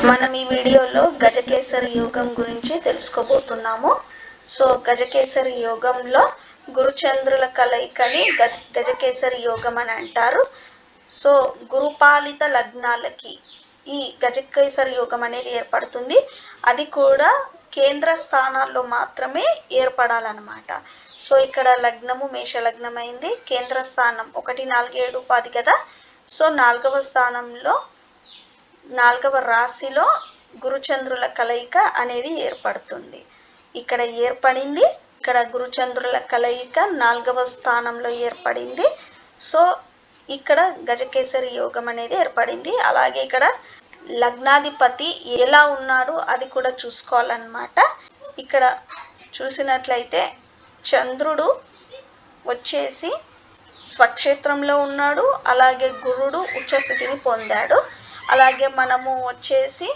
మనం ఈ వీడియోలో గజకేసరి యోగం గురించి తెలుసుకోబోతున్నాము. సో గజకేసరి యోగంలో గురుచంద్రుల కలయికని గజకేసరి యోగం అని అంటారు. సో గురుపాలిత లగ్నాలకి ఈ గజకేసరి యోగం అనేది ఏర్పడుతుంది. అది కూడా కేంద్ర స్థానాల్లో మాత్రమే ఏర్పడాలన్నమాట. సో ఇక్కడ లగ్నము మేష లగ్నం అయింది. కేంద్ర స్థానం 1, 4, 7, 10 కదా. సో 4వ స్థానంలో 4వ రాశిలో గురుచంద్రుల కలయిక అనేది ఏర్పడుతుంది. ఇక్కడ ఏర్పడింది. ఇక్కడ గురుచంద్రుల కలయిక 4వ స్థానంలో ఏర్పడింది. సో ఇక్కడ గజకేసరి యోగం అనేది ఏర్పడింది. అలాగే ఇక్కడ లగ్నాధిపతి ఎలా ఉన్నాడు అది కూడా చూసుకోవాలన్నమాట. ఇక్కడ చూసినట్లయితే చంద్రుడు వచ్చేసి స్వక్షేత్రంలో ఉన్నాడు. అలాగే గురుడు ఉచ్చస్థితిని పొందాడు. అలాగే మనము వచ్చేసి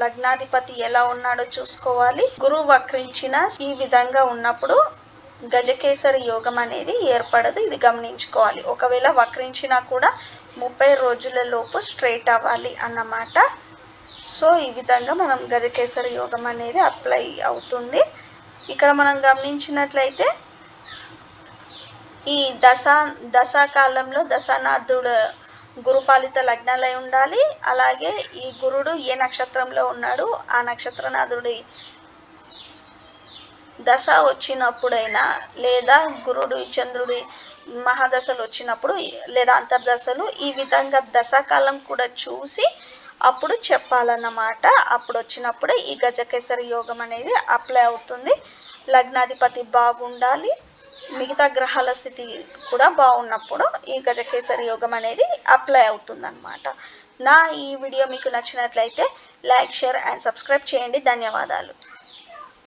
లగ్నాధిపతి ఎలా ఉన్నాడో చూసుకోవాలి. గురువు వక్రించిన ఈ విధంగా ఉన్నప్పుడు గజకేసరి యోగం అనేది ఏర్పడదు. ఇది గమనించుకోవాలి. ఒకవేళ వక్రించినా కూడా 30 రోజుల లోపు స్ట్రైట్ అవ్వాలి అన్నమాట. సో ఈ విధంగా మనం గజకేసరి యోగం అనేది అప్లై అవుతుంది. ఇక్కడ మనం గమనించినట్లయితే ఈ దశాకాలంలో దశానాథుడు గురుపాలిత లగ్నాలై ఉండాలి. అలాగే ఈ గురుడు ఏ నక్షత్రంలో ఉన్నాడు ఆ నక్షత్రనాథుడి దశ వచ్చినప్పుడైనా లేదా గురుడు చంద్రుడి మహాదశలు వచ్చినప్పుడు లేదా అంతర్దశలు ఈ విధంగా దశాకాలం కూడా చూసి అప్పుడు చెప్పాలన్నమాట. అప్పుడు వచ్చినప్పుడే ఈ గజకేసరి యోగం అనేది అప్లై అవుతుంది. లగ్నాధిపతి బాగుండాలి. మిగతా గ్రహాల స్థితి కూడా బాగున్నప్పుడు ఈ గజకేసరి యోగం అనేది అప్లై అవుతుందన్నమాట. నా ఈ వీడియో మీకు నచ్చినట్లయితే లైక్, షేర్ అండ్ సబ్స్క్రైబ్ చేయండి. ధన్యవాదాలు.